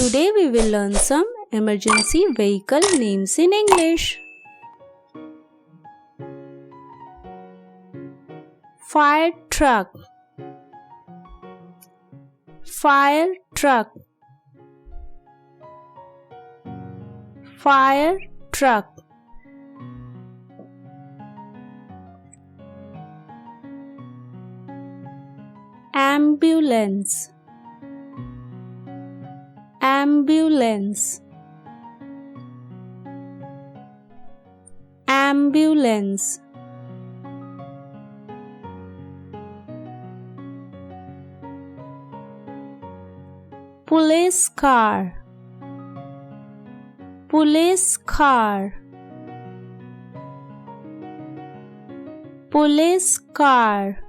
Today we will learn some emergency vehicle names in English. Fire truck, fire truck, fire truck. Ambulance, ambulance, ambulance. Police car, police car, police car.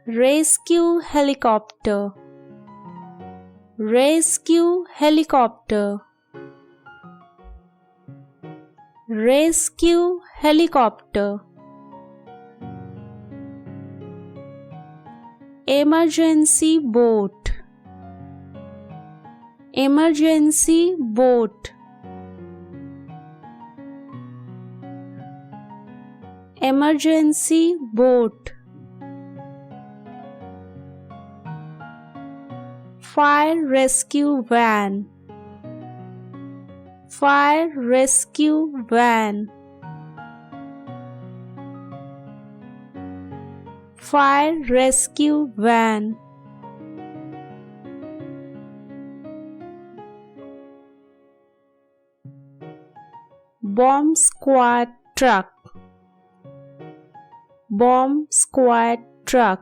Rescue helicopter, rescue helicopter, rescue helicopter. Emergency boat, emergency boat, emergency boat. Fire rescue van, fire rescue van, fire rescue van. Bomb squad truck, bomb squad truck,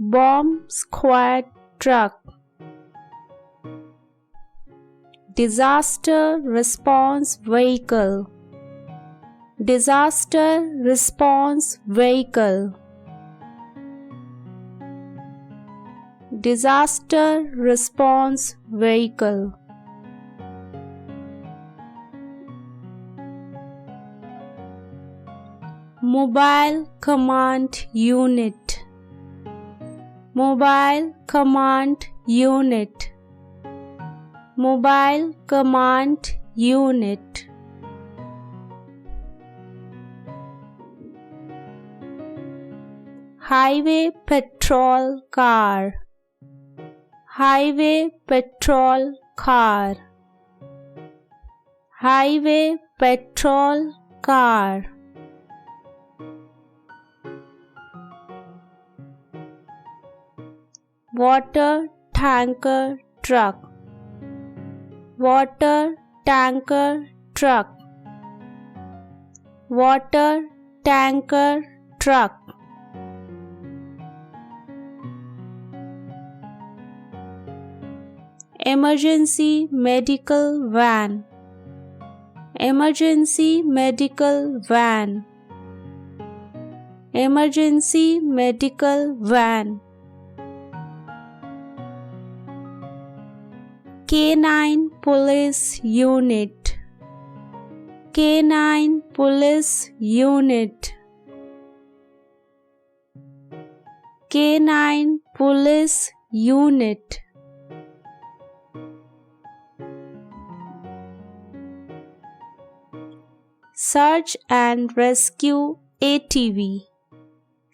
bomb squad truck. Disaster response vehicle, disaster response vehicle, disaster response vehicle. Mobile command unit, mobile command unit, mobile command unit. Highway patrol car, highway patrol car, highway patrol car. Water tanker truck, water tanker truck, water tanker truck. Emergency medical van, emergency medical van, emergency medical van. Canine police unit, canine police unit, canine police unit. Search and rescue ATV,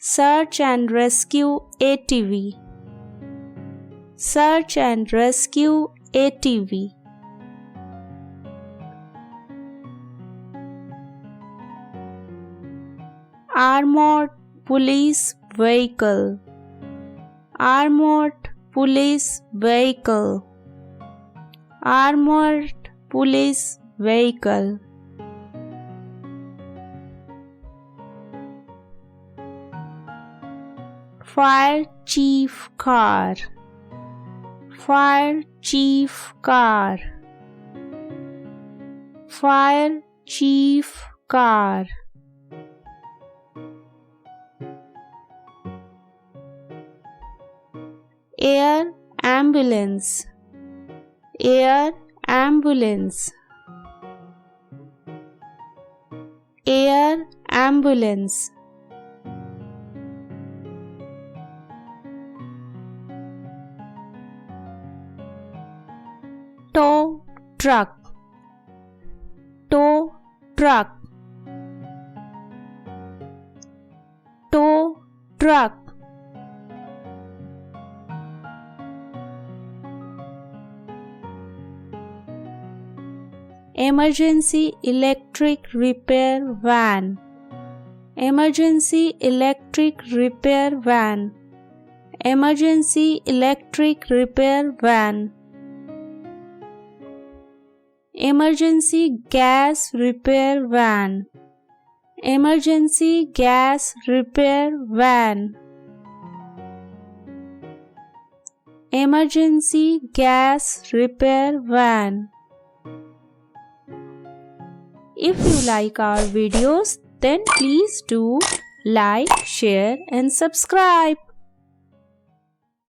search and rescue ATV, search and rescue ATV. Armored police vehicle, armored police vehicle, armored police vehicle. Fire chief car, fire chief car, fire chief car. Air ambulance, air ambulance, air ambulance. truck, tow truck, tow truck. Emergency electric repair van, emergency electric repair van, emergency electric repair van. Emergency gas repair van, emergency gas repair van, emergency gas repair van. If you like our videos, then please do like, share and subscribe.